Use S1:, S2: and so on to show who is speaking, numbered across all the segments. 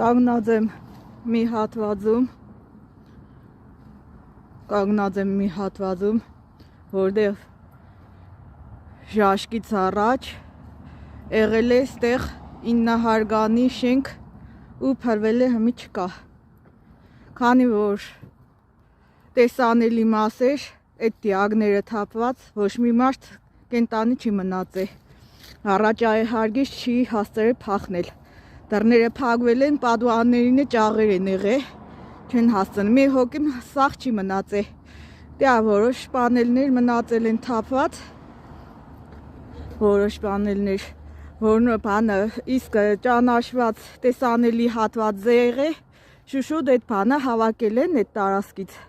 S1: Կանգնած եմ մի հատվածում, որտեղ ժաշկից առաջ եղել է ստեղ 9 հարկանի շենք ու փրվել է հմի չկա։ Քանի որ տեսանելի մասեր այդ դիագները թափված, ոչ մի մարդ կենտանի չի մնացել։ Առաջահարգից չի հասցրել փախնել։ Դռները փակվել են, պատուհաններին ճաղեր են եղել, չեն հասցնում։ Մի հոգի սաղ չի մնացել։ Դե որոշ պանելներ մնացել են թափված, որոշ պանելներ, որն բանը իսկ ճանաչված տեսանելի հատված եղե, շուշուտ այդ բանը հավաքել են այդ տարածքից։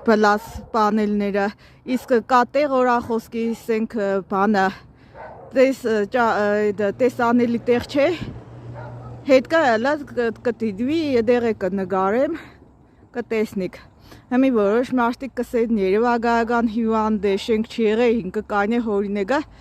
S1: Բլաս պանելները, իսկ կատեղ օրախոսքի սենք բանը տեսանելի տեղ չէ, հետ կա կտիդվի դեղը կնգարեմ, կտեսնիք։ Հմի որոշ մարդիկ կսեն երևակայական հիվանդ է, շենք չի եղել, կկայնե հորինեգա,